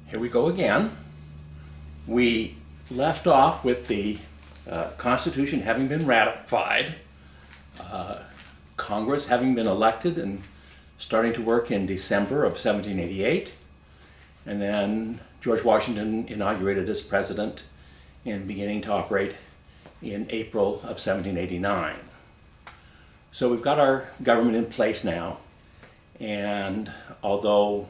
Here we go again. We left off with the Constitution having been ratified, Congress having been elected and starting to work in December of 1788, and then George Washington inaugurated as president and beginning to operate in April of 1789. So we've got our government in place now, and although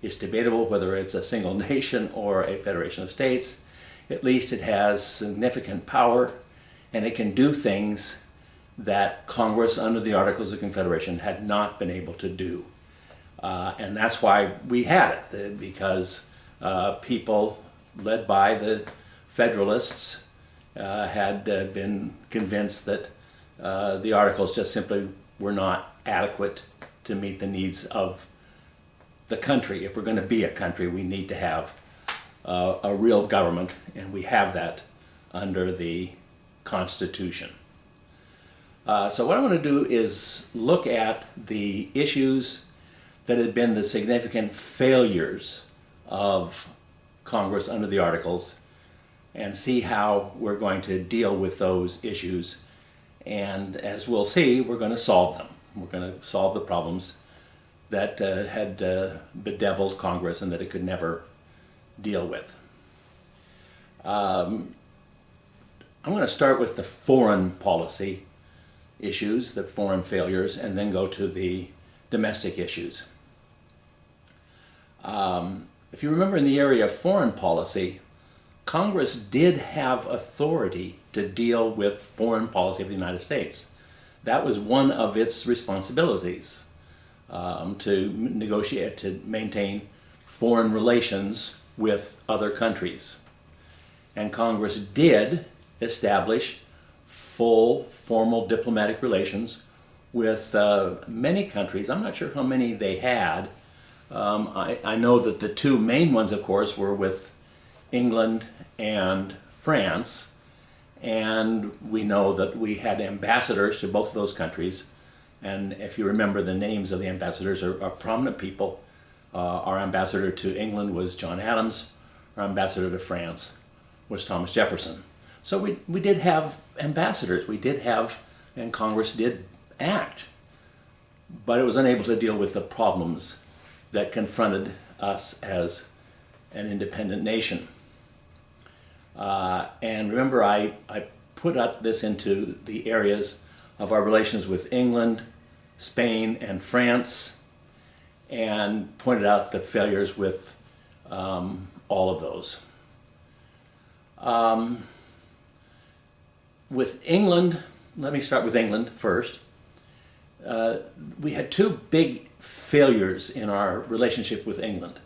it's debatable whether it's a single nation or a federation of states, at least it has significant power and it can do things that Congress under the Articles of Confederation had not been able to do. And that's why we had it, because people led by the Federalists had been convinced that the Articles just simply were not adequate to meet the needs of the country. If we're going to be a country, we need to have a real government, and we have that under the Constitution. So what I want to do is look at the issues that had been the significant failures of Congress under the Articles and see how we're going to deal with those issues. And as we'll see, we're going to solve them. We're going to solve the problems that had bedeviled Congress and that it could never deal with. I'm going to start with the foreign policy issues, the foreign failures, and then go to the domestic issues. If you remember, in the area of foreign policy, Congress did have authority to deal with foreign policy of the United States. That was one of its responsibilities, to negotiate, to maintain foreign relations with other countries. And Congress did establish full formal diplomatic relations with many countries. I'm not sure how many they had. I know that the two main ones, of course, were with England and France, and we know that we had ambassadors to both of those countries. And if you remember, the names of the ambassadors are prominent people. Our ambassador to England was John Adams. Our ambassador to France was Thomas Jefferson. So we did have ambassadors. We did have, and Congress did act. But it was unable to deal with the problems that confronted us as an independent nation. And remember, I put out this into the areas of our relations with England, Spain, and France, and pointed out the failures with all of those. With England, let me start with England first. We had two big failures in our relationship with England.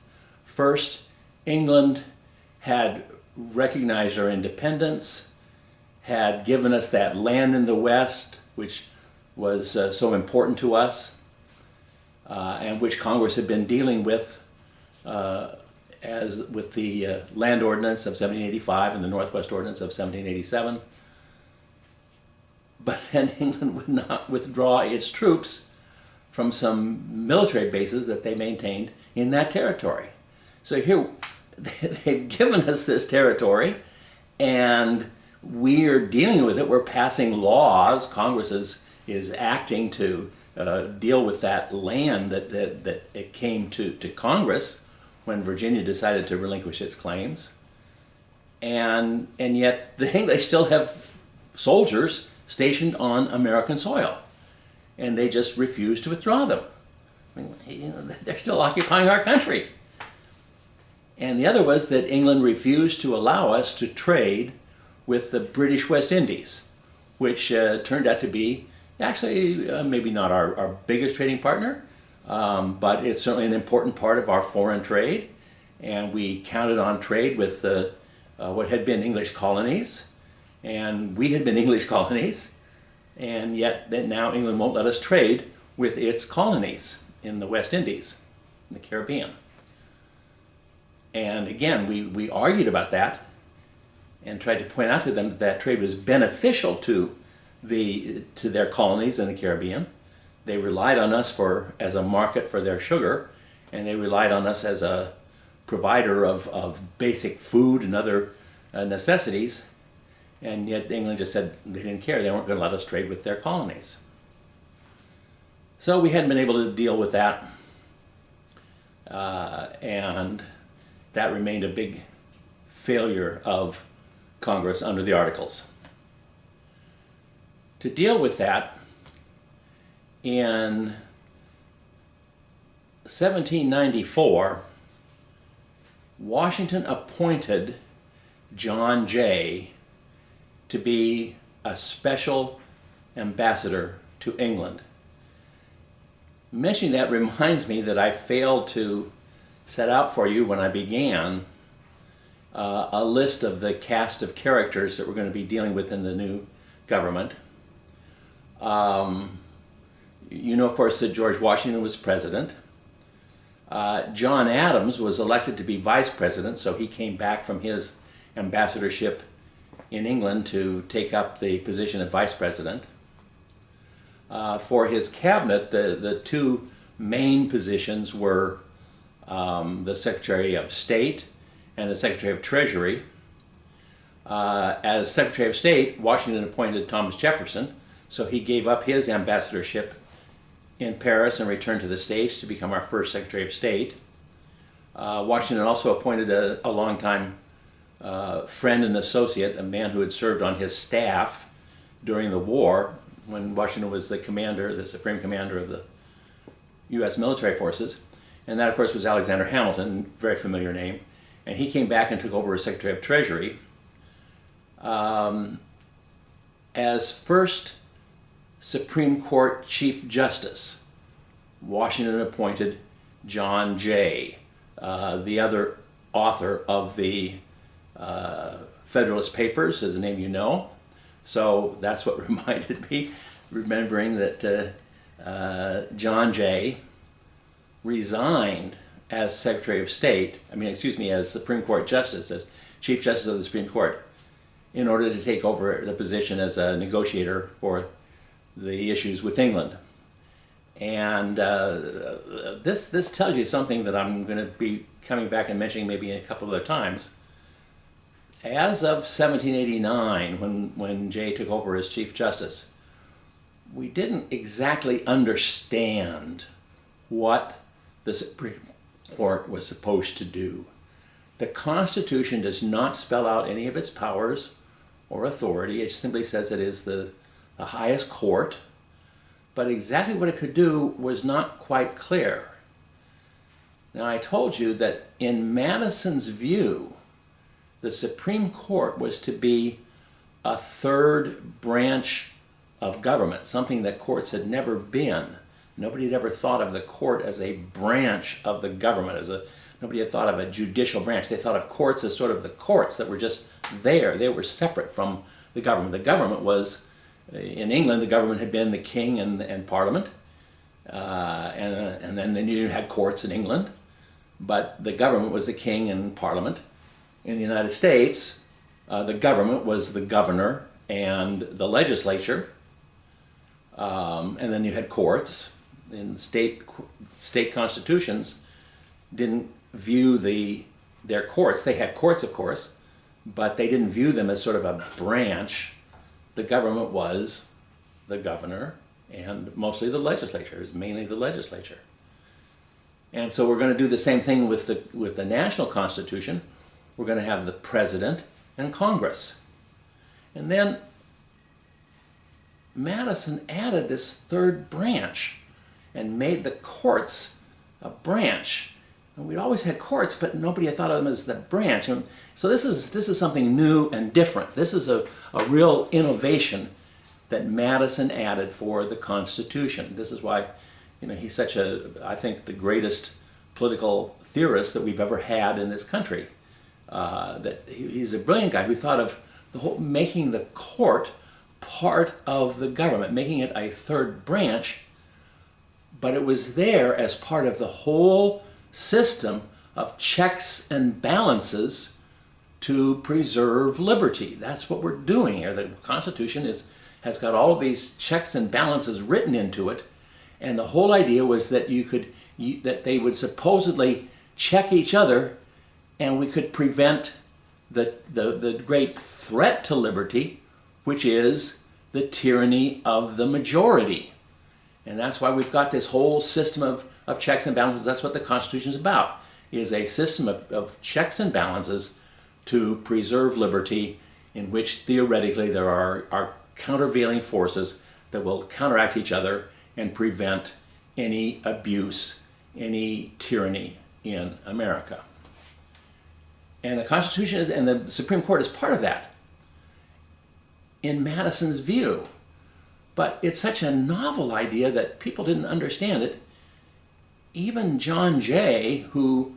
First, England had recognized our independence, had given us that land in the West, which was so important to us, and which Congress had been dealing with as with the Land Ordinance of 1785 and the Northwest Ordinance of 1787. But then England would not withdraw its troops from some military bases that they maintained in that territory. So here, they've given us this territory, and we're dealing with it. We're passing laws. Congress is acting to deal with that land that it came to Congress when Virginia decided to relinquish its claims. And yet the English still have soldiers stationed on American soil, and they just refuse to withdraw them. I mean, they're still occupying our country. And the other was that England refused to allow us to trade with the British West Indies, which turned out to be actually maybe not our biggest trading partner, but it's certainly an important part of our foreign trade. And we counted on trade with what had been English colonies, and we had been English colonies, and yet now England won't let us trade with its colonies in the West Indies, in the Caribbean. And again, we argued about that and tried to point out to them that trade was beneficial to their colonies in the Caribbean. They relied on us as a market for their sugar, and they relied on us as a provider of basic food and other necessities, and yet England just said they didn't care. They weren't going to let us trade with their colonies. So we hadn't been able to deal with that, and that remained a big failure of Congress under the Articles. To deal with that, in 1794, Washington appointed John Jay to be a special ambassador to England. Mentioning that reminds me that I failed to set out for you when I began a list of the cast of characters that we're going to be dealing with in the new government. You know, of course, that George Washington was president. John Adams was elected to be vice president, so he came back from his ambassadorship in England to take up the position of vice president. For his cabinet, the two main positions were the Secretary of State and the Secretary of Treasury. As Secretary of State, Washington appointed Thomas Jefferson, so he gave up his ambassadorship in Paris and returned to the States to become our first Secretary of State. Washington also appointed a longtime friend and associate, a man who had served on his staff during the war when Washington was the commander, the supreme commander of the U.S. military forces. And that, of course, was Alexander Hamilton, very familiar name. And he came back and took over as Secretary of Treasury. As first Supreme Court Chief Justice, Washington appointed John Jay, the other author of the Federalist Papers, is a name you know. So that's what reminded me, remembering that John Jay resigned as Secretary of State, as Supreme Court Justice, as Chief Justice of the Supreme Court, in order to take over the position as a negotiator for the issues with England. And this tells you something that I'm going to be coming back and mentioning maybe a couple of other times. As of 1789, when Jay took over as Chief Justice, we didn't exactly understand what the Supreme Court was supposed to do. The Constitution does not spell out any of its powers or authority. It simply says it is the highest court, but exactly what it could do was not quite clear. Now, I told you that in Madison's view, the Supreme Court was to be a third branch of government, something that courts had never been. Nobody had ever thought of the court as a branch of the government. Nobody had thought of a judicial branch. They thought of courts as sort of the courts that were just there. They were separate from the government. The government was, in England, the government had been the king and Parliament, and then you had courts in England, but the government was the king and Parliament. In the United States, the government was the governor and the legislature, and then you had courts. In state constitutions didn't view their courts. They had courts, of course, but they didn't view them as sort of a branch. The government was the governor and mostly the legislature. It was mainly the legislature. And so we're going to do the same thing with the national constitution. We're going to have the president and Congress. And then Madison added this third branch and made the courts a branch. And we'd always had courts, but nobody had thought of them as the branch. And so this is something new and different. This is a real innovation that Madison added for the Constitution. This is why, he's such I think, the greatest political theorist that we've ever had in this country. That he's a brilliant guy who thought of making the court part of the government, making it a third branch, but it was there as part of the whole system of checks and balances to preserve liberty. That's what we're doing here. The Constitution has got all of these checks and balances written into it, and the whole idea was that that they would supposedly check each other and we could prevent the great threat to liberty, which is the tyranny of the majority. And that's why we've got this whole system of checks and balances. That's what the Constitution is about, is a system of checks and balances to preserve liberty, in which theoretically there are countervailing forces that will counteract each other and prevent any abuse, any tyranny in America. And the Constitution is, and the Supreme Court is part of that, in Madison's view. But it's such a novel idea that people didn't understand it. Even John Jay, who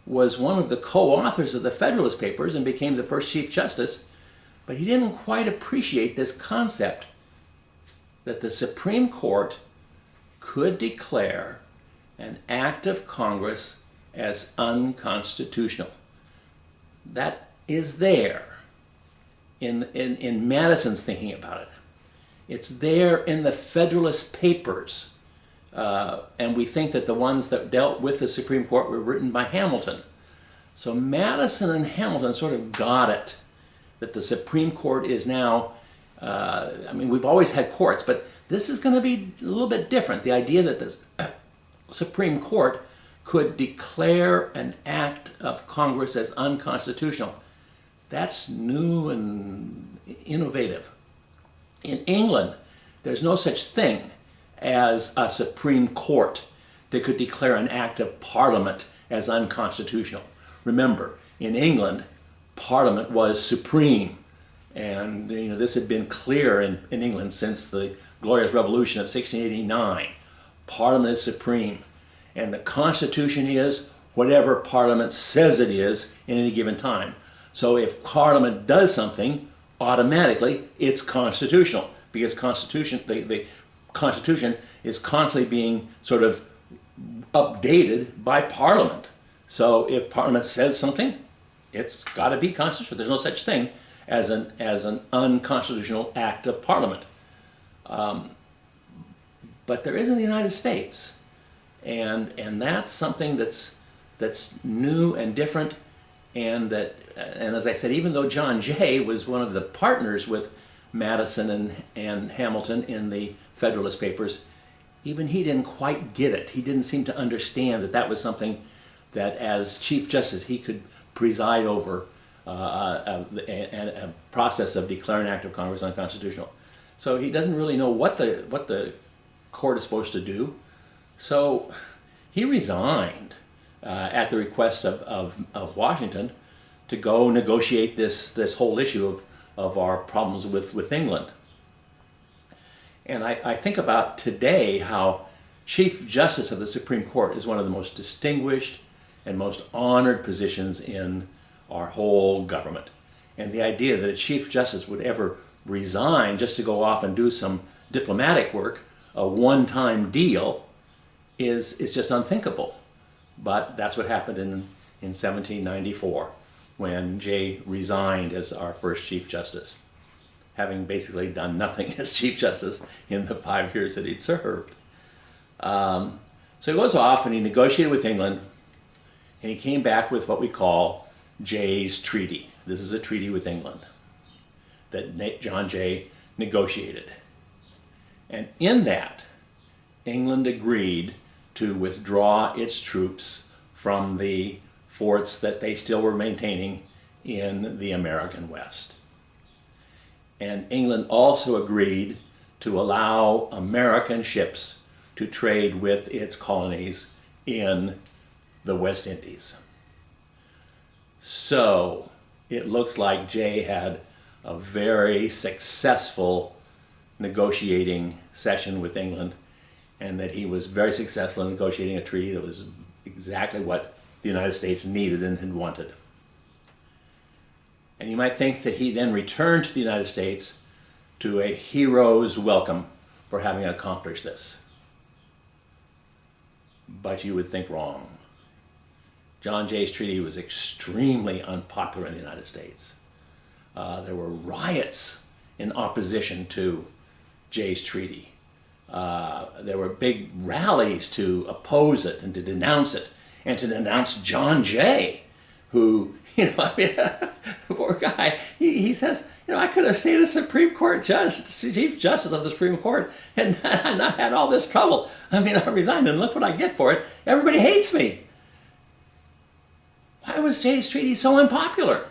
was one of the co-authors of the Federalist Papers and became the first Chief Justice, but he didn't quite appreciate this concept that the Supreme Court could declare an act of Congress as unconstitutional. That is there in Madison's thinking about it. It's there in the Federalist Papers. And we think that the ones that dealt with the Supreme Court were written by Hamilton. So Madison and Hamilton sort of got it, that the Supreme Court is now, we've always had courts, but this is going to be a little bit different. The idea that the Supreme Court could declare an act of Congress as unconstitutional, that's new and innovative. In England, there's no such thing as a Supreme Court that could declare an act of Parliament as unconstitutional. Remember, in England, Parliament was supreme. And this had been clear in England since the Glorious Revolution of 1689. Parliament is supreme. And the Constitution is whatever Parliament says it is in any given time. So if Parliament does something, automatically it's constitutional, because the Constitution is constantly being sort of updated by Parliament. So if Parliament says something, it's got to be constitutional. There's no such thing as an unconstitutional act of Parliament. But there is in the United States, and that's something that's new and different, and as I said, even though John Jay was one of the partners with Madison and Hamilton in the Federalist Papers, even he didn't quite get it. He didn't seem to understand that was something that as Chief Justice he could preside over a process of declaring an act of Congress unconstitutional. So he doesn't really know what the court is supposed to do. So he resigned at the request of Washington to go negotiate this whole issue of our problems with England. And I think about today how Chief Justice of the Supreme Court is one of the most distinguished and most honored positions in our whole government. And the idea that a Chief Justice would ever resign just to go off and do some diplomatic work, a one-time deal, is just unthinkable. But that's what happened in 1794, when Jay resigned as our first Chief Justice, having basically done nothing as Chief Justice in the 5 years that he'd served. So he goes off and he negotiated with England, and he came back with what we call Jay's Treaty. This is a treaty with England that John Jay negotiated. And in that, England agreed to withdraw its troops from the forts that they still were maintaining in the American West. And England also agreed to allow American ships to trade with its colonies in the West Indies. So it looks like Jay had a very successful negotiating session with England, and that he was very successful in negotiating a treaty that was exactly what the United States needed and had wanted. And you might think that he then returned to the United States to a hero's welcome for having accomplished this. But you would think wrong. John Jay's treaty was extremely unpopular in the United States. There were riots in opposition to Jay's treaty. There were big rallies to oppose it and to denounce it, and to denounce John Jay, who, I mean, the poor guy, he says, I could have stayed a Supreme Court judge, Chief Justice of the Supreme Court, and not had all this trouble. I mean, I resigned, and look what I get for it. Everybody hates me. Why was Jay's Treaty so unpopular?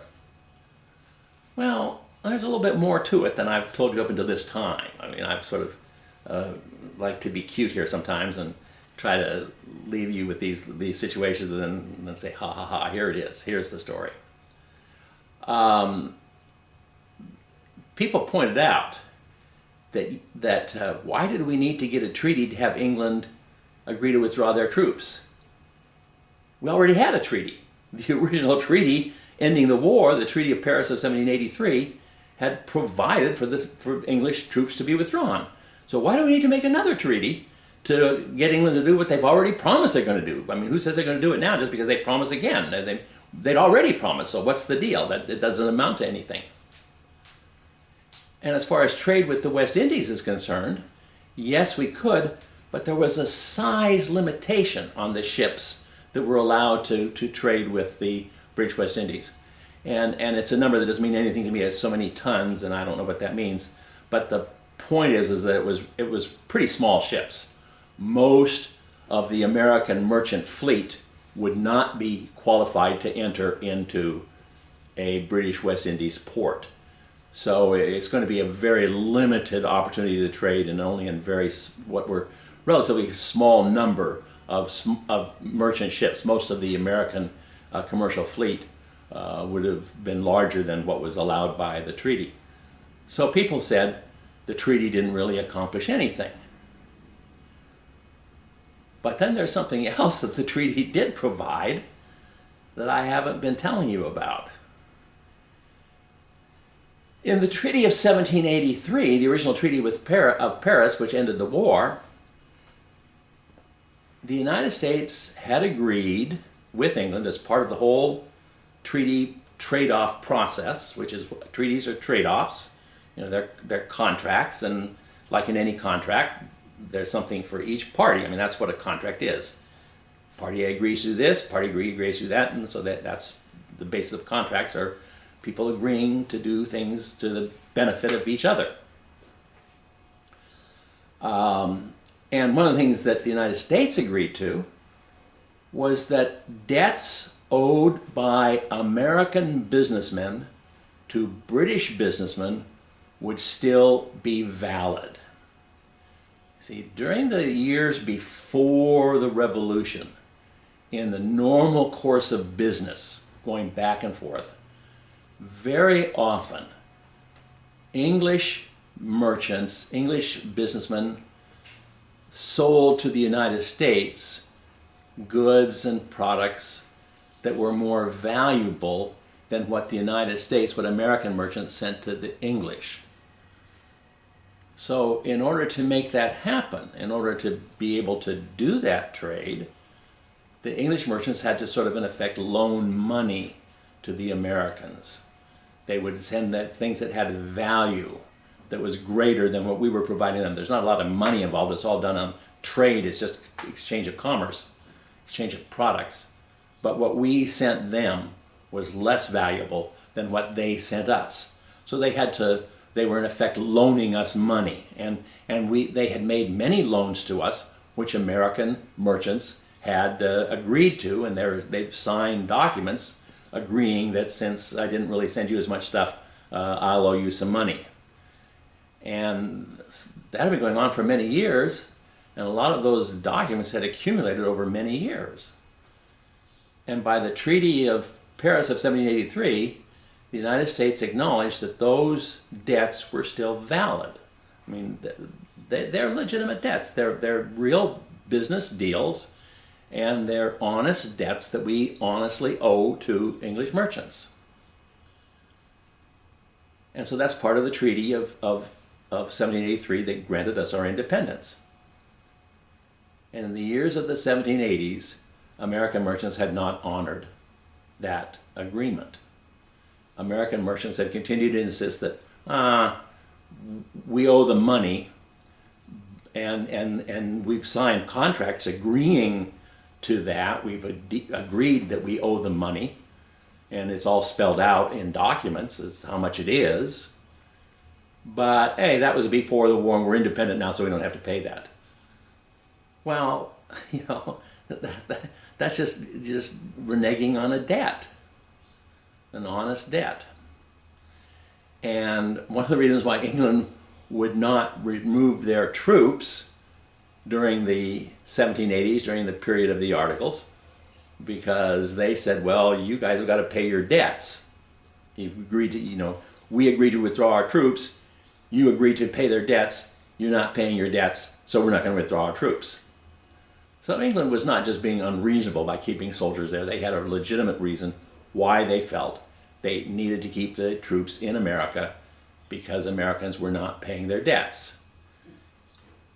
Well, there's a little bit more to it than I've told you up until this time. I mean, I've sort of like to be cute here sometimes and try to leave you with these situations and then say, ha ha ha, here it is. Here's the story. People pointed out that why did we need to get a treaty to have England agree to withdraw their troops? We already had a treaty. The original treaty ending the war, the Treaty of Paris of 1783, had provided for English troops to be withdrawn. So why do we need to make another treaty to get England to do what they've already promised they're going to do? I mean, who says they're going to do it now just because they promise again? They'd already promised, so what's the deal? That it doesn't amount to anything. And as far as trade with the West Indies is concerned, yes, we could, but there was a size limitation on the ships that were allowed to trade with the British West Indies. And it's a number that doesn't mean anything to me. It's so many tons, and I don't know what that means. But the point is that it was pretty small ships. Most of the American merchant fleet would not be qualified to enter into a British West Indies port. So it's going to be a very limited opportunity to trade, and only in what were relatively small number of merchant ships. Most of the American commercial fleet would have been larger than what was allowed by the treaty. So people said the treaty didn't really accomplish anything. But then there's something else that the treaty did provide that I haven't been telling you about. In the Treaty of 1783, the original Treaty of Paris, which ended the war, the United States had agreed with England as part of the whole treaty trade-off process, which is treaties are trade-offs. They're contracts, and like in any contract, there's something for each party. I mean, that's what a contract is. Party A agrees to this, party B agrees to that, and so that's the basis of contracts are people agreeing to do things to the benefit of each other. And one of the things that the United States agreed to was that debts owed by American businessmen to British businessmen would still be valid. See, during the years before the Revolution, in the normal course of business, going back and forth, very often English merchants, English businessmen sold to the United States goods and products that were more valuable than what the United States, what American merchants sent to the English. So in order to make that happen, in order to be able to do that trade, the English merchants had to sort of in effect loan money to the Americans. They would send things that had value, that was greater than what we were providing them. There's not a lot of money involved. It's all done on trade. It's just exchange of commerce, exchange of products. But what we sent them was less valuable than what they sent us. So they were in effect loaning us money. And they had made many loans to us, which American merchants had agreed to, and they've signed documents agreeing that since I didn't really send you as much stuff, I'll owe you some money. And that had been going on for many years, and a lot of those documents had accumulated over many years. And by the Treaty of Paris of 1783, the United States acknowledged that those debts were still valid. I mean, they're legitimate debts. They're real business deals, and they're honest debts that we honestly owe to English merchants. And so that's part of the Treaty of 1783 that granted us our independence. And in the years of the 1780s, American merchants had not honored that agreement. American merchants had continued to insist that we owe them money, and we've signed contracts agreeing to that. We've agreed that we owe them money, and it's all spelled out in documents as how much it is. But hey, that was before the war, and we're independent now, so we don't have to pay that. Well, you know, that's just reneging on a debt, an honest debt. And one of the reasons why England would not remove their troops during the 1780s, during the period of the Articles, because they said, well, you guys have got to pay your debts. You've agreed to, you know, we agreed to withdraw our troops, you agreed to pay their debts, you're not paying your debts, so we're not going to withdraw our troops. So England was not just being unreasonable by keeping soldiers there. They had a legitimate reason why they felt they needed to keep the troops in America, because Americans were not paying their debts.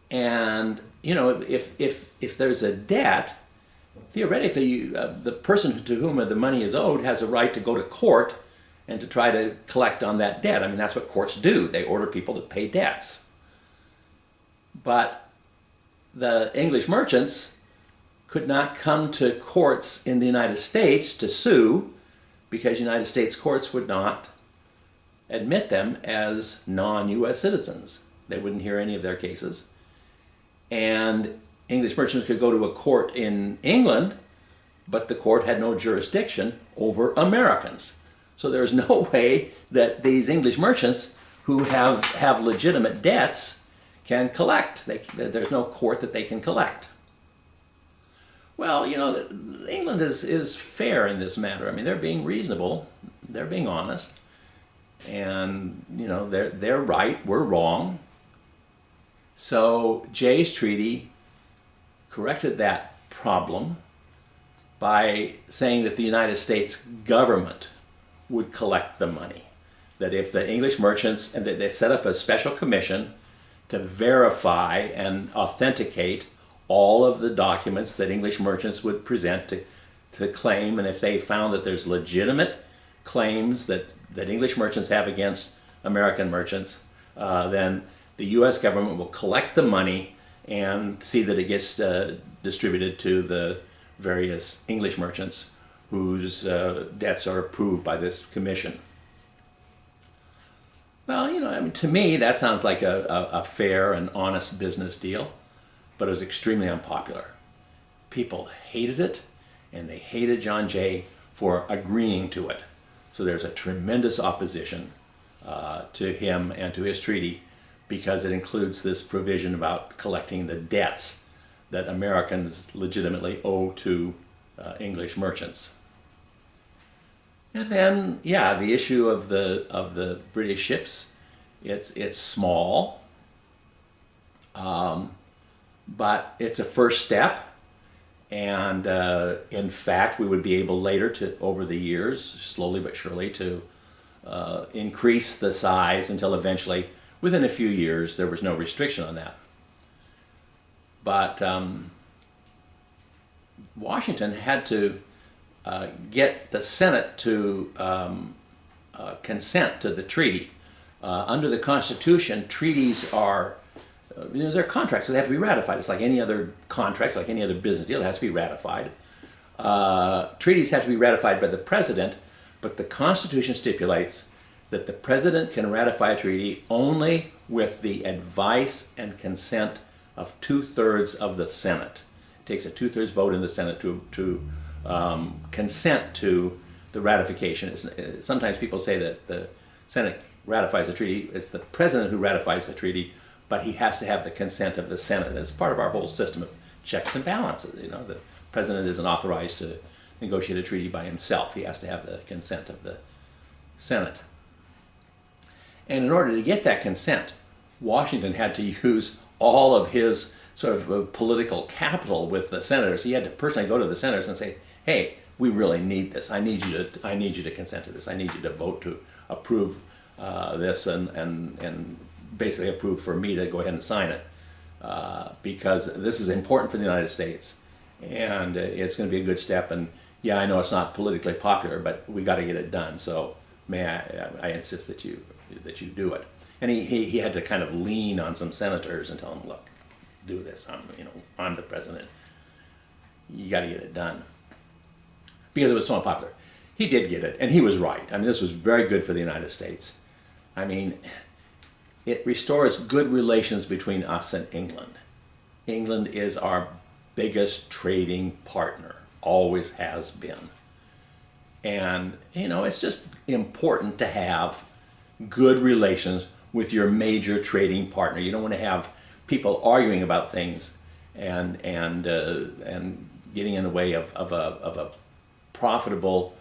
And, you know, if there's a debt, theoretically, the person to whom the money is owed has a right to go to court and to try to collect on that debt. I mean, that's what courts do. They order people to pay debts. But the English merchants could not come to courts in the United States to sue, because United States courts would not admit them as non-U.S. citizens. They wouldn't hear any of their cases. And English merchants could go to a court in England, but the court had no jurisdiction over Americans. So there's no way that these English merchants who have legitimate debts can collect. There's no court that they can collect. Well, you know, England is fair in this matter. I mean, they're being reasonable, they're being honest, and, you know, they're right, we're wrong. So Jay's Treaty corrected that problem by saying that the United States government would collect the money. That if the English merchants, and that they set up a special commission to verify and authenticate all of the documents that English merchants would present to claim, and if they found that there's legitimate claims that English merchants have against American merchants, then the U.S. government will collect the money and see that it gets distributed to the various English merchants whose debts are approved by this commission. Well, you know, I mean, to me, that sounds like a fair and honest business deal, but it was extremely unpopular. People hated it, and they hated John Jay for agreeing to it. So there's a tremendous opposition to him and to his treaty, because it includes this provision about collecting the debts that Americans legitimately owe to English merchants. And then, yeah, the issue of the British ships, it's small, but it's a first step. And in fact, we would be able later to, over the years, slowly but surely, to increase the size until eventually, within a few years, there was no restriction on that. But Washington had to get the Senate to consent to the treaty. Under the Constitution, treaties are, you know, they're contracts, so they have to be ratified. It's like any other contracts, like any other business deal, it has to be ratified. Treaties have to be ratified by the president, but the Constitution stipulates that the president can ratify a treaty only with the advice and consent of 2/3 of the Senate. It takes a 2/3 vote in the Senate to consent to the ratification. Sometimes people say that the Senate ratifies a treaty. It's the president who ratifies the treaty, but he has to have the consent of the Senate. It's part of our whole system of checks and balances. You know, the president isn't authorized to negotiate a treaty by himself. He has to have the consent of the Senate. And in order to get that consent, Washington had to use all of his sort of political capital with the senators. He had to personally go to the senators and say, "Hey, we really need this. I need you to consent to this. I need you to vote to approve this and basically approve for me to go ahead and sign it, because this is important for the United States, and it's going to be a good step. And yeah, I know it's not politically popular, but we got to get it done. So may I insist that you do it." And he had to kind of lean on some senators and tell them, "Look, do this. I'm the president. You got to get it done," because it was so unpopular. He did get it, and he was right. I mean, this was very good for the United States. I mean, it restores good relations between us and England. England is our biggest trading partner, always has been. And, you know, it's just important to have good relations with your major trading partner. You don't want to have people arguing about things and getting in the way of a profitable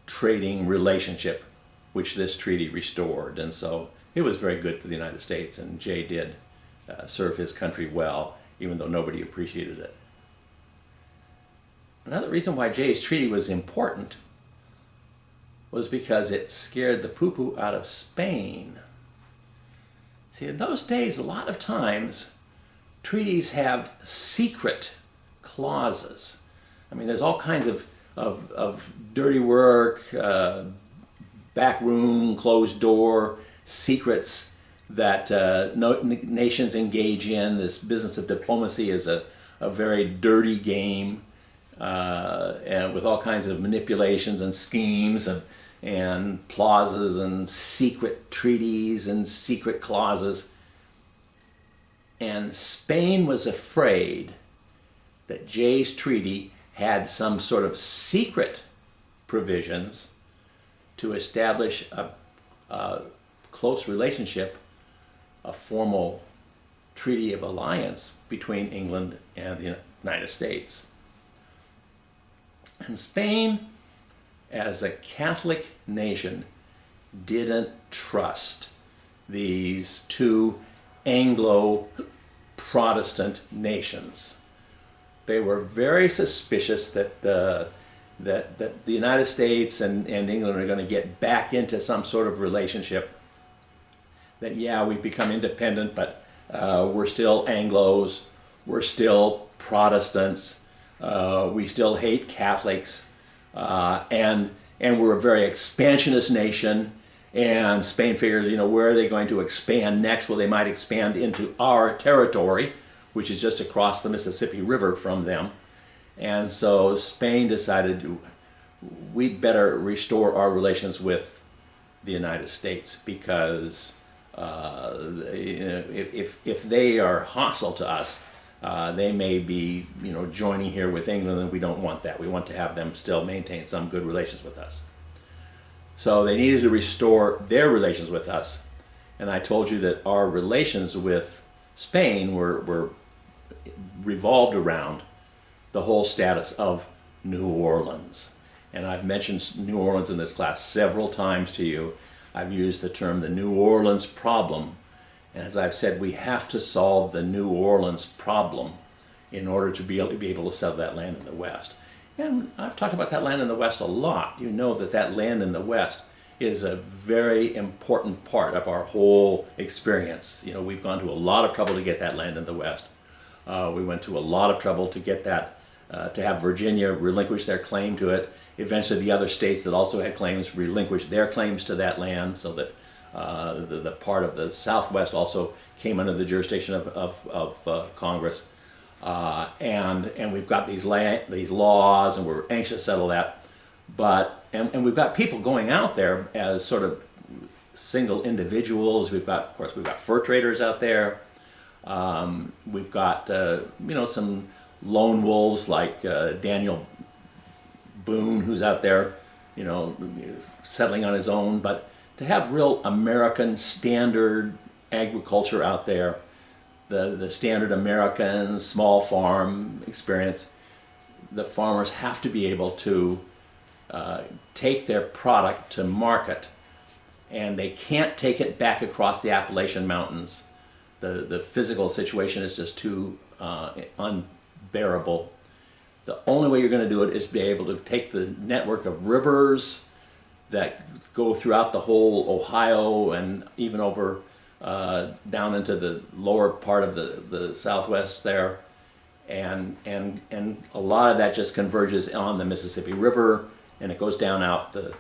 trading relationship, which this treaty restored. And so it was very good for the United States, and Jay did serve his country well, even though nobody appreciated it. Another reason why Jay's treaty was important was because it scared the poo-poo out of Spain. See, in those days, a lot of times, treaties have secret clauses. I mean, there's all kinds of dirty work, back room, closed door, secrets that nations engage in. This business of diplomacy is a very dirty game, and with all kinds of manipulations and schemes and clauses and secret treaties and secret clauses. And Spain was afraid that Jay's treaty had some sort of secret provisions to establish a close relationship, a formal treaty of alliance between England and the United States. And Spain, as a Catholic nation, didn't trust these two Anglo-Protestant nations. They were very suspicious that the United States and England are going to get back into some sort of relationship. That, yeah, we've become independent, but we're still Anglos, we're still Protestants, we still hate Catholics, and we're a very expansionist nation. And Spain figures, you know, where are they going to expand next? Well, they might expand into our territory, which is just across the Mississippi River from them. And so Spain decided we'd better restore our relations with the United States, because if they are hostile to us, they may be, you know, joining here with England, and we don't want that. We want to have them still maintain some good relations with us. So they needed to restore their relations with us. And I told you that our relations with Spain were revolved around the whole status of New Orleans. And I've mentioned New Orleans in this class several times to you. I've used the term the New Orleans problem. And as I've said, we have to solve the New Orleans problem in order to be able to sell that land in the West. And I've talked about that land in the West a lot. You know that that land in the West is a very important part of our whole experience. You know, we've gone to a lot of trouble to get that land in the West. We went to a lot of trouble to get that, to have Virginia relinquish their claim to it. Eventually the other states that also had claims relinquished their claims to that land, so that the part of the Southwest also came under the jurisdiction of Congress. And we've got these laws, and we're anxious to settle that. And we've got people going out there as sort of single individuals. Of course, we've got fur traders out there. We've got some lone wolves like Daniel Boone, who's out there, settling on his own. But to have real American standard agriculture out there, the standard American small farm experience, the farmers have to be able to take their product to market, and they can't take it back across the Appalachian Mountains. The physical situation is just too unbearable. The only way you're going to do it is be able to take the network of rivers that go throughout the whole Ohio and even over down into the lower part of the Southwest there, and a lot of that just converges on the Mississippi River, and it goes down out the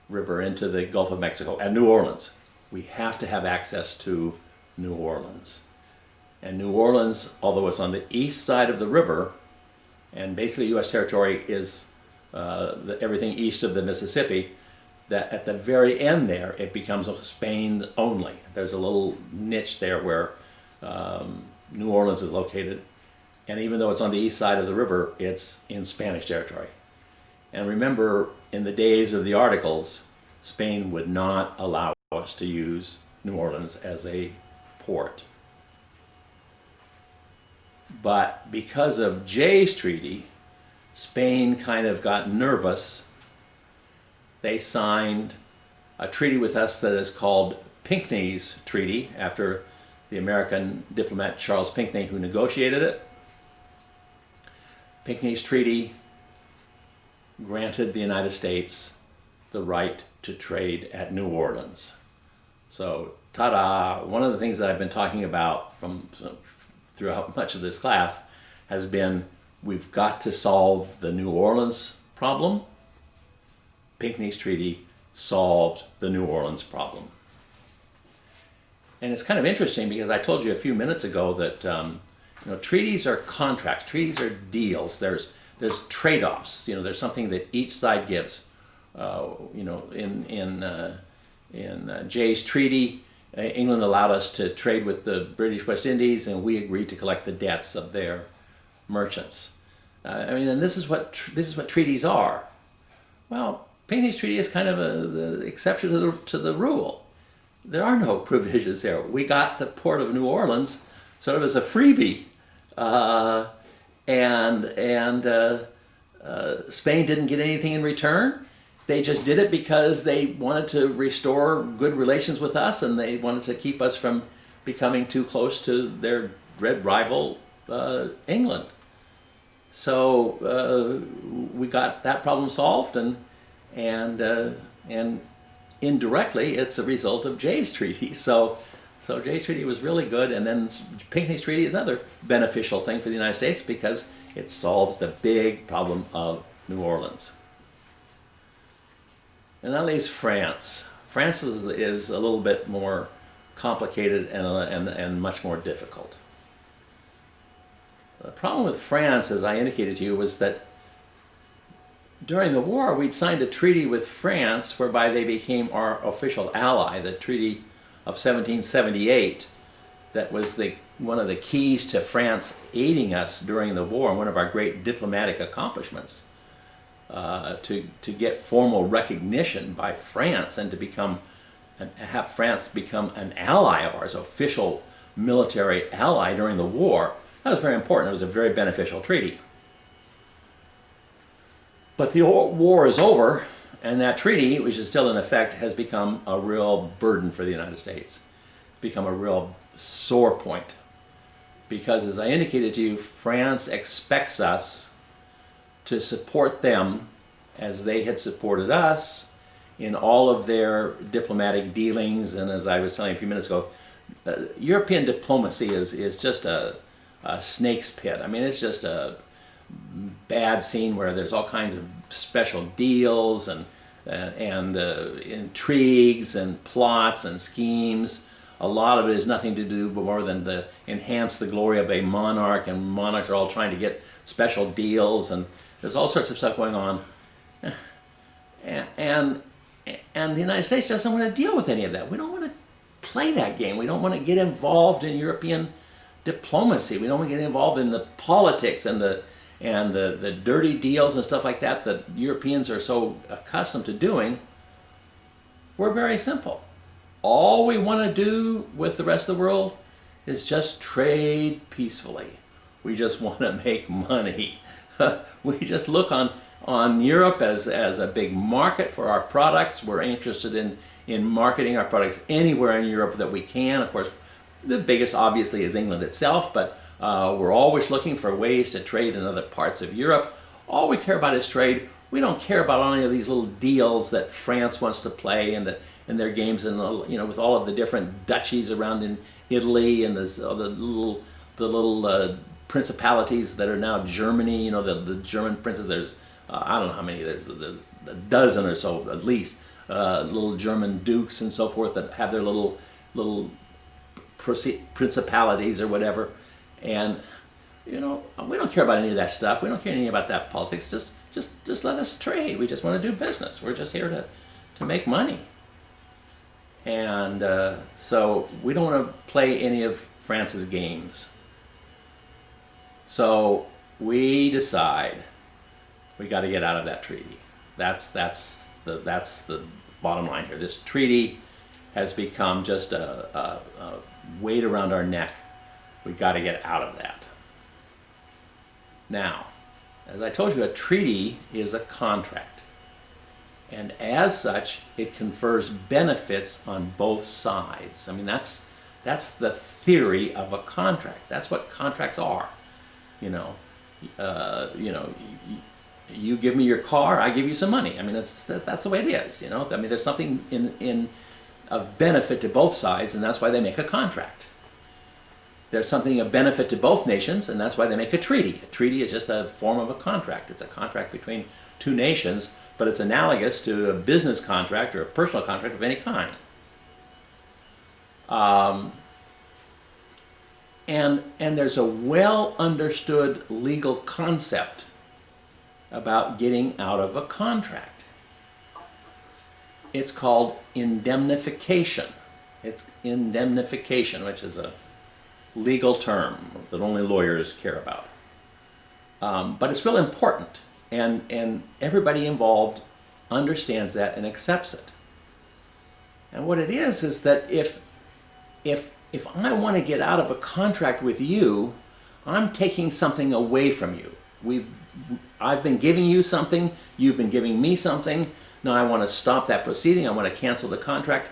river into the Gulf of Mexico and New Orleans. We have to have access to New Orleans. And New Orleans, although it's on the east side of the river, and basically U.S. territory, is everything east of the Mississippi, that at the very end there, it becomes Spain only. There's a little niche there where New Orleans is located. And even though it's on the east side of the river, it's in Spanish territory. And remember, in the days of the Articles, Spain would not allow us to use New Orleans as a port. But because of Jay's treaty, Spain kind of got nervous. They signed a treaty with us that is called Pinckney's Treaty, after the American diplomat Charles Pinckney, who negotiated it. Pinckney's Treaty granted the United States the right to trade at New Orleans. So, ta-da! One of the things that I've been talking about throughout much of this class has been, we've got to solve the New Orleans problem. Pinckney's Treaty solved the New Orleans problem. And it's kind of interesting because I told you a few minutes ago that treaties are contracts, treaties are deals. There's trade-offs. There's something that each side gives. In Jay's treaty, England allowed us to trade with the British West Indies, and we agreed to collect the debts of their merchants. And this is what treaties are. Well, Pinckney's Treaty is kind of the exception to the rule. There are no provisions there. We got the port of New Orleans sort of as a freebie, and Spain didn't get anything in return. They just did it because they wanted to restore good relations with us, and they wanted to keep us from becoming too close to their red rival, England. So we got that problem solved, and indirectly, it's a result of Jay's Treaty. So Jay's Treaty was really good, and then Pinckney's Treaty is another beneficial thing for the United States because it solves the big problem of New Orleans. And that leaves France. France is a little bit more complicated and much more difficult. The problem with France, as I indicated to you, was that during the war, we'd signed a treaty with France whereby they became our official ally, the Treaty of 1778. That was one of the keys to France aiding us during the war, and one of our great diplomatic accomplishments, to get formal recognition by France and to have France become an ally of ours, official military ally during the war. That was very important. It was a very beneficial treaty. But the war is over, and that treaty, which is still in effect, has become a real burden for the United States. It's become a real sore point. Because, as I indicated to you, France expects us to support them as they had supported us in all of their diplomatic dealings. And as I was telling you a few minutes ago, European diplomacy is just a snake's pit. It's just a bad scene where there's all kinds of special deals and intrigues and plots and schemes. A lot of it has nothing to do more than to enhance the glory of a monarch, and monarchs are all trying to get special deals, and there's all sorts of stuff going on. And the United States doesn't want to deal with any of that. We don't want to play that game. We don't want to get involved in European diplomacy. We don't want to get involved in the politics and the dirty deals and stuff like that Europeans are so accustomed to doing. We're very simple. All we want to do with the rest of the world is just trade peacefully. We just want to make money. We just look on Europe as a big market for our products. We're interested in marketing our products anywhere in Europe that we can. Of course, the biggest obviously is England itself, but we're always looking for ways to trade in other parts of Europe. All we care about is trade. We don't care about any of these little deals that France wants to play in their games, and with all of the different duchies around in Italy and the little principalities that are now Germany. The German princes. There's I don't know how many. There's a dozen or so at least. Little German dukes and so forth that have their little principalities or whatever. And we don't care about any of that stuff. We don't care anything about that politics. Just just let us trade. We just want to do business. We're just here to make money. And so we don't want to play any of France's games. So we decide we got to get out of that treaty. That's the bottom line here. This treaty has become just a weight around our neck. We got to get out of that. Now, as I told you, a treaty is a contract. And as such, it confers benefits on both sides. I mean, that's the theory of a contract. That's what contracts are. You give me your car, I give you some money. I mean, that's the way it is. I mean, there's something in of benefit to both sides, and that's why they make a contract. There's something of benefit to both nations, and that's why they make a treaty. A treaty is just a form of a contract. It's a contract between two nations, but it's analogous to a business contract or a personal contract of any kind. And there's a well understood legal concept about getting out of a contract. It's called indemnification. It's indemnification, which is a legal term that only lawyers care about. But it's real important, and everybody involved understands that and accepts it. And what it is that if I want to get out of a contract with you, I'm taking something away from you. I've been giving you something, you've been giving me something. Now I want to stop that proceeding, I want to cancel the contract.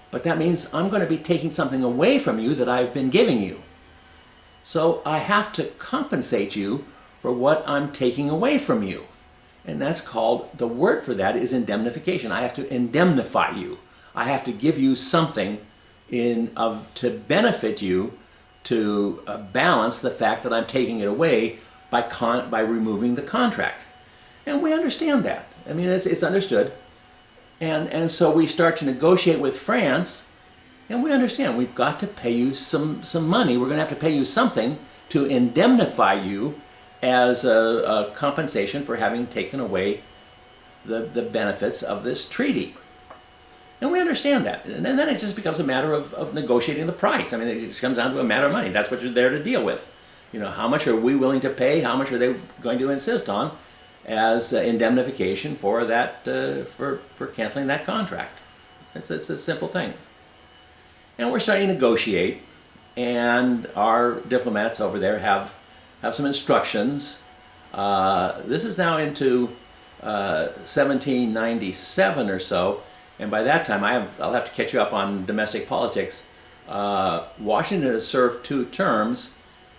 But that means I'm going to be taking something away from you that I've been giving you. So I have to compensate you for what I'm taking away from you. And that's called, the word for that is indemnification. I have to indemnify you. I have to give you something to benefit you, to balance the fact that I'm taking it away by removing the contract. And we understand that. I mean, it's understood. And so we start to negotiate with France, and we understand we've got to pay you some money. We're going to have to pay you something to indemnify you as a compensation for having taken away the benefits of this treaty. And we understand that. And then it just becomes a matter of negotiating the price. I mean, it just comes down to a matter of money. That's what you're there to deal with. How much are we willing to pay? How much are they going to insist on as indemnification for that, for canceling that contract? It's a simple thing. And we're starting to negotiate, and our diplomats over there have some instructions. This is now into 1797 or so, and by that time I'll have to catch you up on domestic politics. Washington has served 2 terms,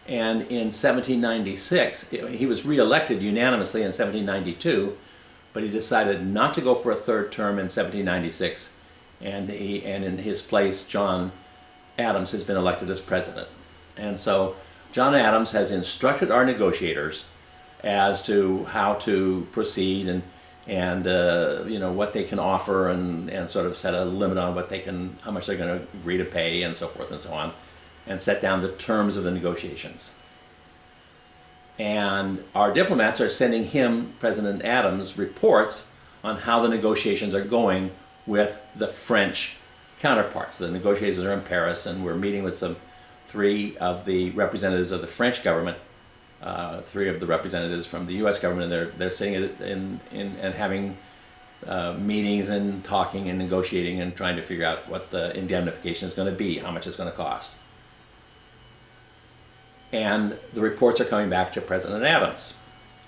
and in 1796 he was re-elected unanimously in 1792, but he decided not to go for a 3rd term in 1796, and in his place John Adams has been elected as president. And so John Adams has instructed our negotiators as to how to proceed and what they can offer, and sort of set a limit on how much they're going to agree to pay, and so forth and so on, and set down the terms of the negotiations. And our diplomats are sending him, President Adams, reports on how the negotiations are going with the French counterparts. The negotiations are in Paris, and we're meeting with 3 of the representatives of the French government, 3 of the representatives from the U.S. government, and they're sitting and having meetings and talking and negotiating and trying to figure out what the indemnification is going to be, how much it's going to cost. And the reports are coming back to President Adams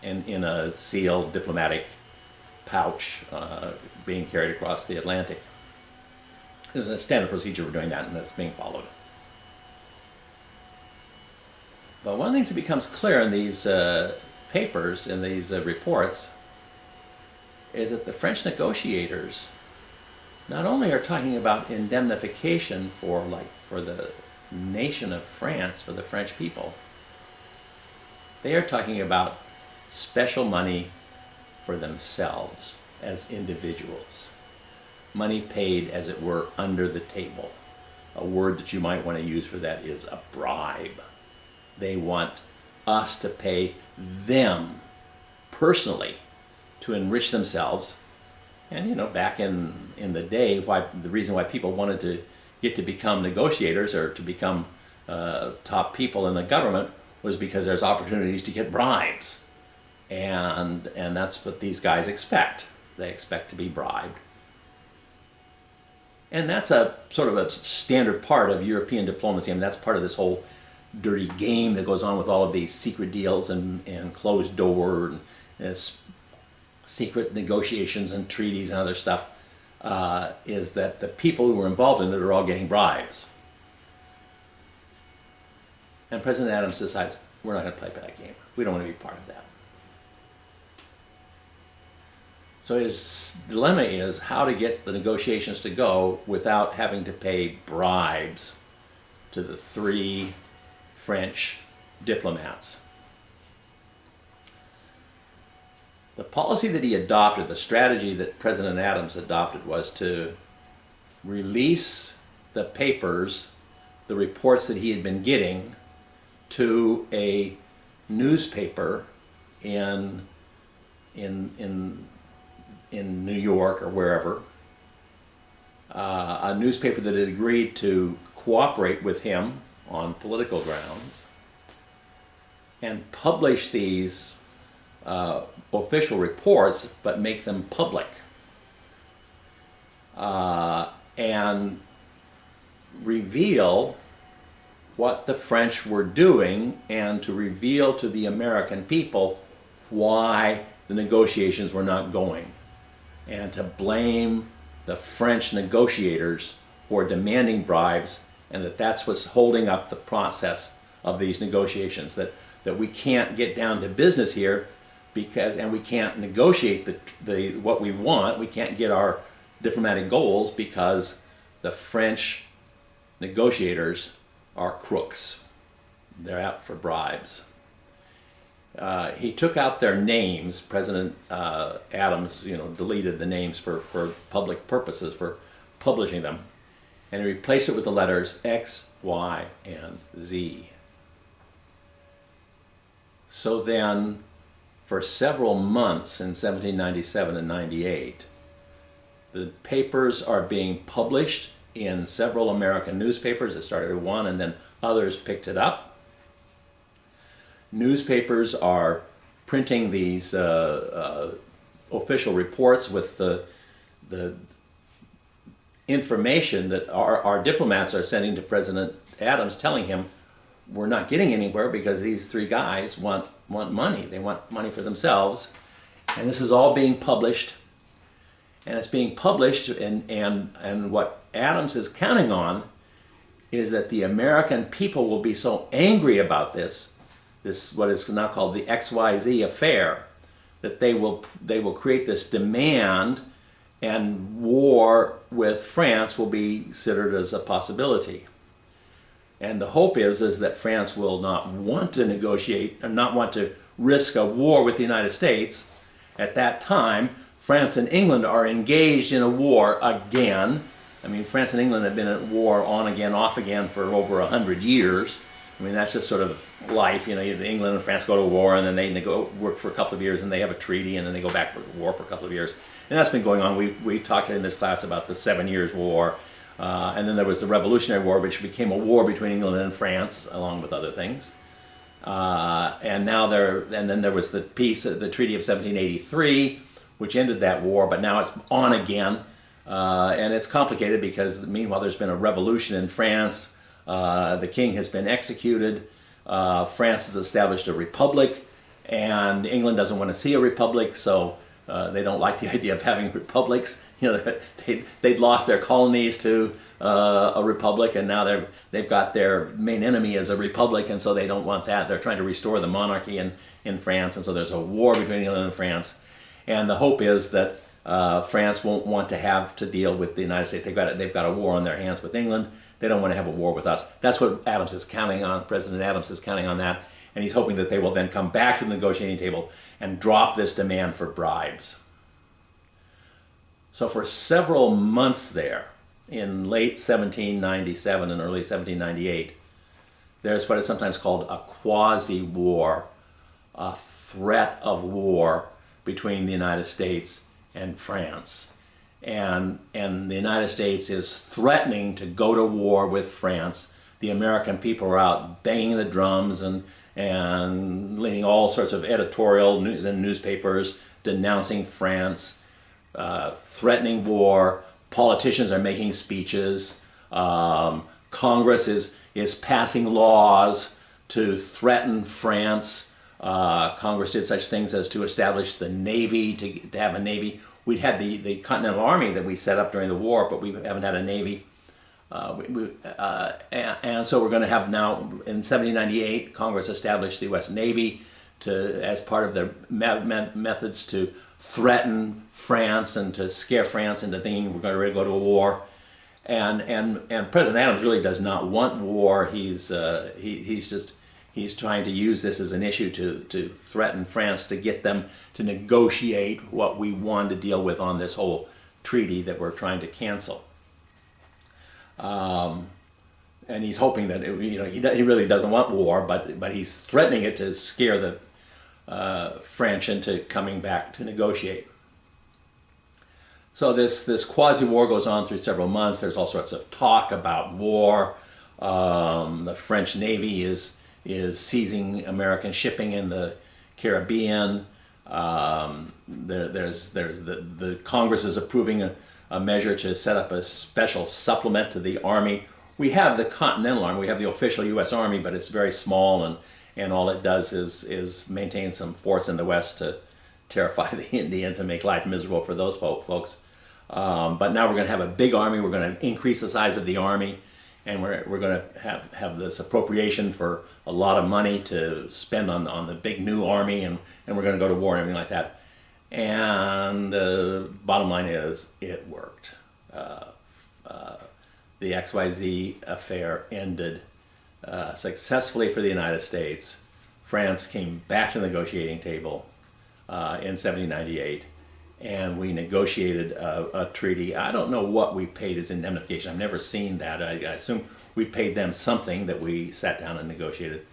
in a sealed diplomatic pouch being carried across the Atlantic. There's a standard procedure for doing that, and that's being followed. But one of the things that becomes clear in these papers, in these reports, is that the French negotiators not only are talking about indemnification for the nation of France, for the French people, they are talking about special money for themselves as individuals. Money paid, as it were, under the table. A word that you might want to use for that is a bribe. They want us to pay them personally to enrich themselves. And back in the day, the reason why people wanted to get to become negotiators or to become top people in the government was because there's opportunities to get bribes, and that's what these guys expect. They expect to be bribed, and that's a sort of a standard part of European diplomacy. I mean, that's part of this whole dirty game that goes on with all of these secret deals and closed door and secret negotiations and treaties and other stuff, is that the people who were involved in it are all getting bribes. And President Adams decides, we're not going to play that game. We don't want to be part of that. So his dilemma is how to get the negotiations to go without having to pay bribes to the 3 French diplomats. The policy that he adopted, the strategy that President Adams adopted, was to release the papers, the reports that he had been getting, to a newspaper in New York or wherever, a newspaper that had agreed to cooperate with him on political grounds, and publish these official reports, but make them public, and reveal what the French were doing, and to reveal to the American people why the negotiations were not going, and to blame the French negotiators for demanding bribes, and that's what's holding up the process of these negotiations, that we can't get down to business here and we can't negotiate what we want, we can't get our diplomatic goals because the French negotiators are crooks. They're out for bribes. He took out their names. President Adams, deleted the names for public purposes, for publishing them, and he replaced it with the letters X, Y, and Z. So then, for several months in 1797 and 98, the papers are being published in several American newspapers. It started with one, and then others picked it up. Newspapers are printing these official reports with the information that our diplomats are sending to President Adams, telling him we're not getting anywhere because these 3 guys want money. They want money for themselves. And this is all being published. And it's being published, and what Adams is counting on is that the American people will be so angry about this what is now called the XYZ affair, that they will create this demand, and war with France will be considered as a possibility. And the hope is that France will not want to negotiate and not want to risk a war with the United States. At that time, France and England are engaged in a war again. I mean, France and England have been at war on again, off again for over 100 years. I mean, that's just sort of life. England and France go to war, and then they work for a couple of years, and they have a treaty, and then they go back for war for a couple of years. And that's been going on. We talked in this class about the 7 Years' War. And then there was the Revolutionary War, which became a war between England and France, along with other things. And then there was the Treaty of 1783, which ended that war, but now it's on again. And it's complicated because meanwhile there's been a revolution in France. The king has been executed. France has established a republic, and England doesn't want to see a republic, so they don't like the idea of having republics. They'd lost their colonies to a republic, and now they've got their main enemy as a republic, and so they don't want that. They're trying to restore the monarchy in France, and so there's a war between England and France. And the hope is that France won't want to have to deal with the United States. They've got a war on their hands with England. They don't want to have a war with us. That's what Adams is counting on. President Adams is counting on that, and he's hoping that they will then come back to the negotiating table and drop this demand for bribes. So for several months there, in late 1797 and early 1798, there's what is sometimes called a quasi-war, a threat of war between the United States and France. And the United States is threatening to go to war with France. The American people are out banging the drums and leading all sorts of editorial news in newspapers denouncing France, threatening war. Politicians are making speeches. Congress is passing laws to threaten France. Congress did such things as to establish the Navy, to have a Navy. We'd had the Continental Army that we set up during the war, but we haven't had a Navy. And so we're going to have now, in 1798, Congress established the U.S. Navy as part of their methods to threaten France and to scare France into thinking we're going to go to a war. And President Adams really does not want war. He's trying to use this as an issue to threaten France, to get them to negotiate what we want to deal with on this whole treaty that we're trying to cancel. And he's hoping that he really doesn't want war, but he's threatening it to scare the French into coming back to negotiate. So this quasi-war goes on through several months. There's all sorts of talk about war. The French Navy is seizing American shipping in the Caribbean. The Congress is approving a measure to set up a special supplement to the Army. We have the Continental Army, we have the official U.S. Army, but it's very small, and all it does is maintain some force in the West to terrify the Indians and make life miserable for those folks. But now we're going to have a big army. We're going to increase the size of the army, and we're going to have this appropriation for a lot of money to spend on the big new army, and we're going to go to war and everything like that. And bottom line is, it worked. The XYZ affair ended successfully for the United States. France came back to the negotiating table in 1798, and we negotiated a treaty. I don't know what we paid as indemnification. I've never seen that. I assume we paid them something that we sat down and negotiated.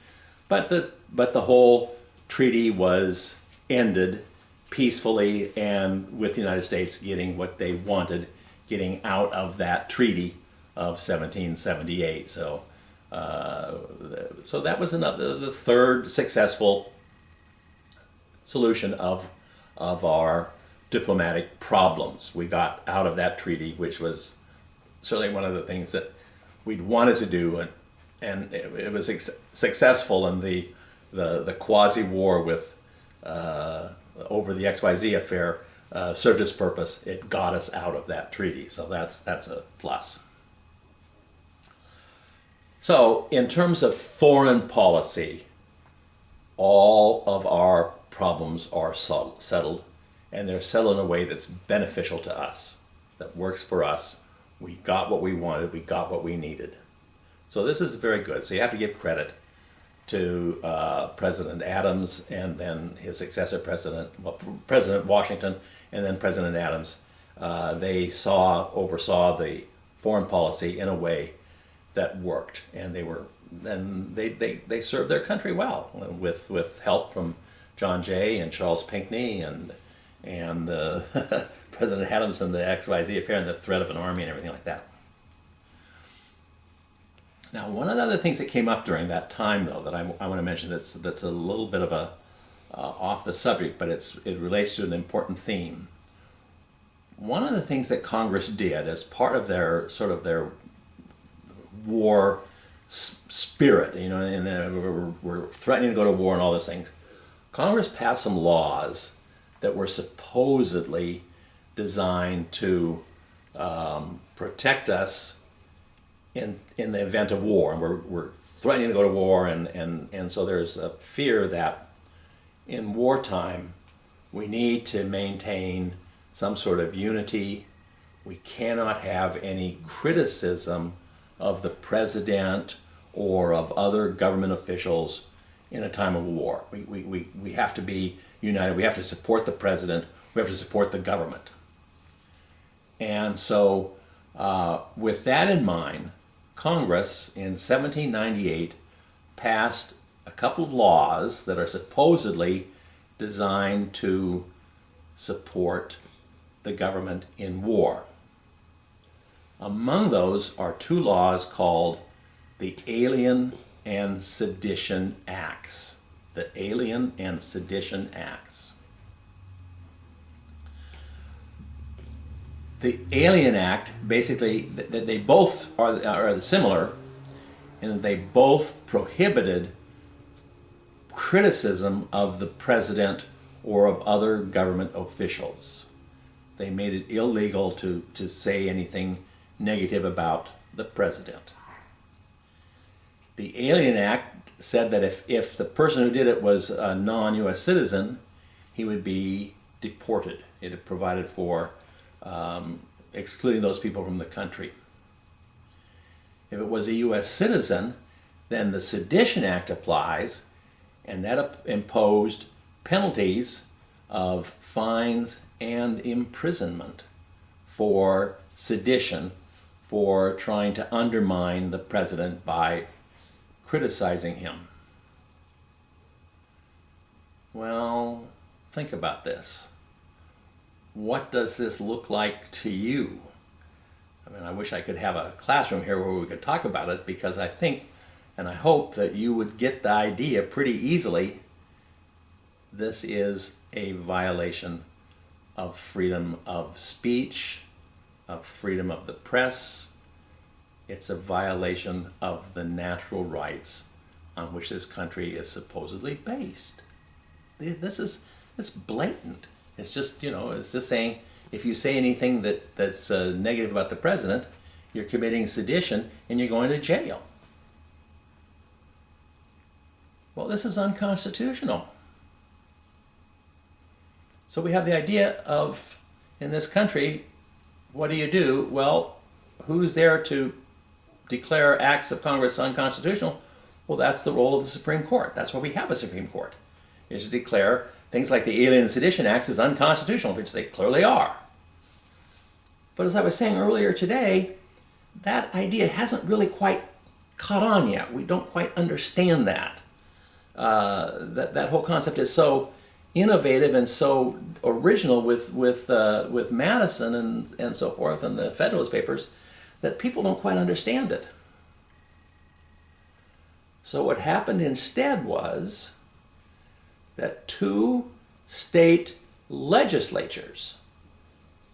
But the whole treaty was ended peacefully, and with the United States getting what they wanted, getting out of that treaty of 1778. So that was the third successful solution of our diplomatic problems. We got out of that treaty, which was certainly one of the things that we'd wanted to do, and it was successful. And the quasi-war with over the XYZ affair served its purpose. It got us out of that treaty, so that's a plus. So in terms of foreign policy, all of our problems are settled, and they're settled in a way that's beneficial to us, that works for us. We got what we wanted, we got what we needed. So this is very good. So you have to give credit to President Adams, and then his successor, President Washington, and then President Adams. They oversaw the foreign policy in a way that worked, and they served their country well with help from John Jay and Charles Pinckney and President Adams and the XYZ affair and the threat of an army and everything like that. Now, one of the other things that came up during that time, though, that I want to mention that's a little bit of a off the subject, but it relates to an important theme. One of the things that Congress did as part of their war spirit, and we're threatening to go to war and all those things, Congress passed some laws that were supposedly designed to protect us in the event of war. And we're threatening to go to war, and so there's a fear that in wartime we need to maintain some sort of unity. We cannot have any criticism of the president or of other government officials in a time of war. We have to be united. We have to support the president. We have to support the government. And so with that in mind, Congress in 1798 passed a couple of laws that are supposedly designed to support the government in war. Among those are two laws called the Alien and Sedition Acts. The Alien and Sedition Acts. The Alien Act, basically, they both are similar in that they both prohibited criticism of the president or of other government officials. They made it illegal to say anything negative about the president. The Alien Act said that if the person who did it was a non-U.S. citizen, he would be deported. It provided for excluding those people from the country. If it was a U.S. citizen, then the Sedition Act applies, and that imposed penalties of fines and imprisonment for sedition, for trying to undermine the president by criticizing him. Well, think about this. What does this look like to you? I mean, I wish I could have a classroom here where we could talk about it, because I think and I hope that you would get the idea pretty easily. This is a violation of freedom of speech, of freedom of the press. It's a violation of the natural rights on which this country is supposedly based. It's blatant. It's just, it's just saying, if you say anything that's negative about the president, you're committing sedition and you're going to jail. Well, this is unconstitutional. So we have the idea of, in this country, what do you do? Well, who's there to declare acts of Congress unconstitutional? Well, that's the role of the Supreme Court. That's why we have a Supreme Court, is to declare things like the Alien and Sedition Acts as unconstitutional, which they clearly are. But as I was saying earlier today, that idea hasn't really quite caught on yet. We don't quite understand that. That whole concept is so innovative and so original with Madison and so forth and the Federalist Papers that people don't quite understand it. So what happened instead was that two state legislatures,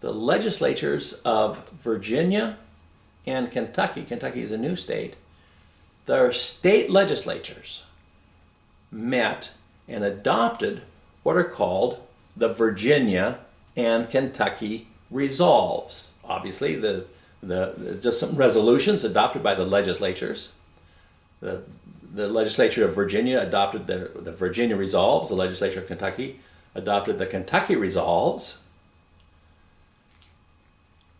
the legislatures of Virginia and Kentucky — Kentucky is a new state — their state legislatures met and adopted what are called the Virginia and Kentucky resolves. Obviously, just some resolutions adopted by the legislatures. The legislature of Virginia adopted the Virginia resolves. The legislature of Kentucky adopted the Kentucky resolves.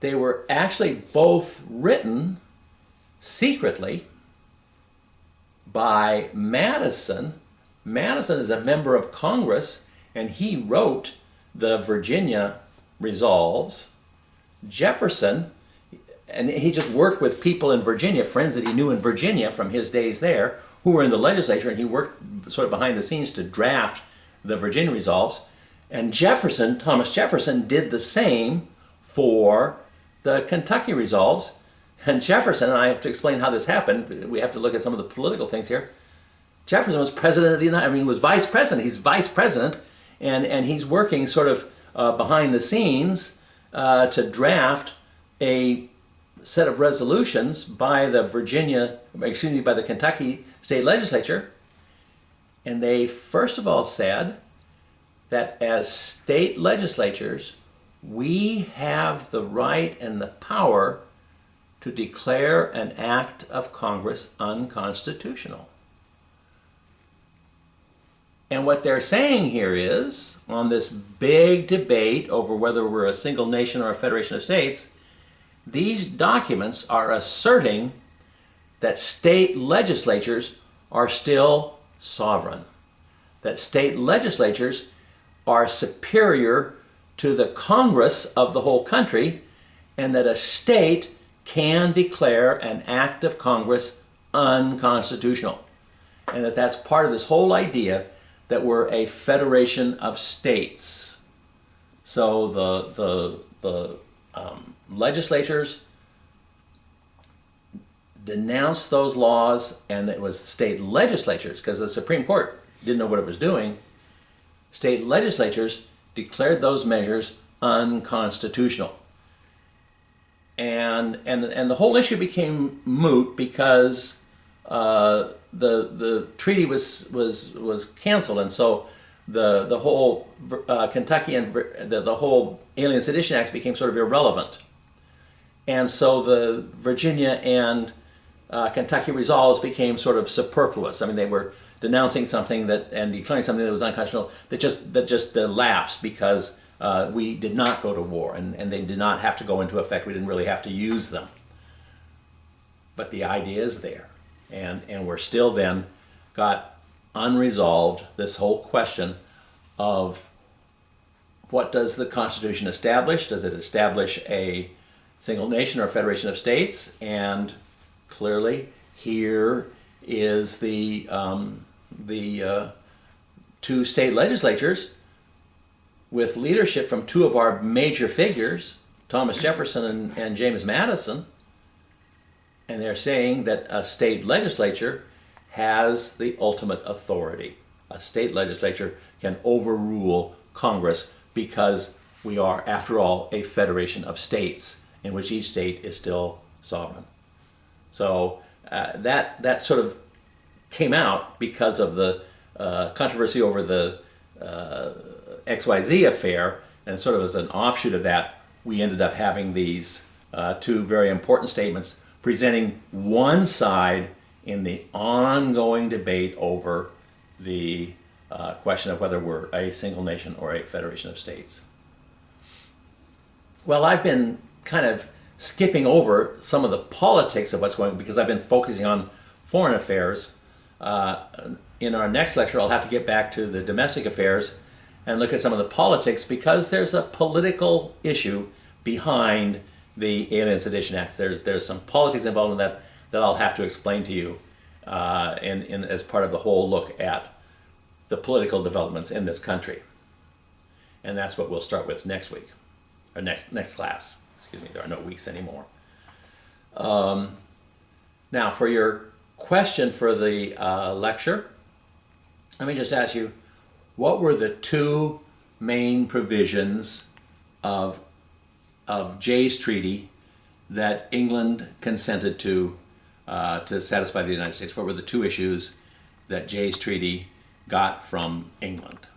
They were actually both written secretly by Madison. Madison is a member of Congress, and he wrote the Virginia resolves. Jefferson, and he just worked with people in Virginia, friends that he knew in Virginia from his days there, who were in the legislature, and he worked sort of behind the scenes to draft the Virginia resolves. And Jefferson, Thomas Jefferson, did the same for the Kentucky resolves. And Jefferson, and I have to explain how this happened, we have to look at some of the political things here. Jefferson was president of the was vice president. He's vice president, and he's working sort of behind the scenes to draft a set of resolutions by the by the Kentucky state legislature. And they first of all said that as state legislatures, we have the right and the power to declare an act of Congress unconstitutional. And what they're saying here is, on this big debate over whether we're a single nation or a federation of states, these documents are asserting that state legislatures are still sovereign, that state legislatures are superior to the Congress of the whole country, and that a state can declare an act of Congress unconstitutional. And that's part of this whole idea that we're a federation of states. So the legislatures denounced those laws, and it was state legislatures, because the Supreme Court didn't know what it was doing. State legislatures declared those measures unconstitutional. And the whole issue became moot because the treaty was canceled, and so the whole Kentucky and the whole Alien Sedition Acts became sort of irrelevant. And so the Virginia and Kentucky resolves became sort of superfluous. I mean, they were denouncing something and declaring something that was unconstitutional that just lapsed because we did not go to war, and they did not have to go into effect. We didn't really have to use them. But the idea is there, and we're still then got unresolved this whole question of what does the Constitution establish? Does it establish a single nation or a federation of states? And clearly, here is the two state legislatures with leadership from two of our major figures, Thomas Jefferson and James Madison, and they're saying that a state legislature has the ultimate authority. A state legislature can overrule Congress because we are, after all, a federation of states in which each state is still sovereign. So that sort of came out because of the controversy over the XYZ affair, and sort of as an offshoot of that, we ended up having these two very important statements presenting one side in the ongoing debate over the question of whether we're a single nation or a federation of states. Well, I've been kind of skipping over some of the politics of what's going on because I've been focusing on foreign affairs. In our next lecture, I'll have to get back to the domestic affairs and look at some of the politics, because there's a political issue behind the Alien Sedition Acts. There's some politics involved in that I'll have to explain to you as part of the whole look at the political developments in this country. And that's what we'll start with next week, or next class. Excuse me, there are no weeks anymore. Now, for your question for the lecture, let me just ask you, what were the two main provisions of Jay's Treaty that England consented to satisfy the United States? What were the two issues that Jay's Treaty got from England?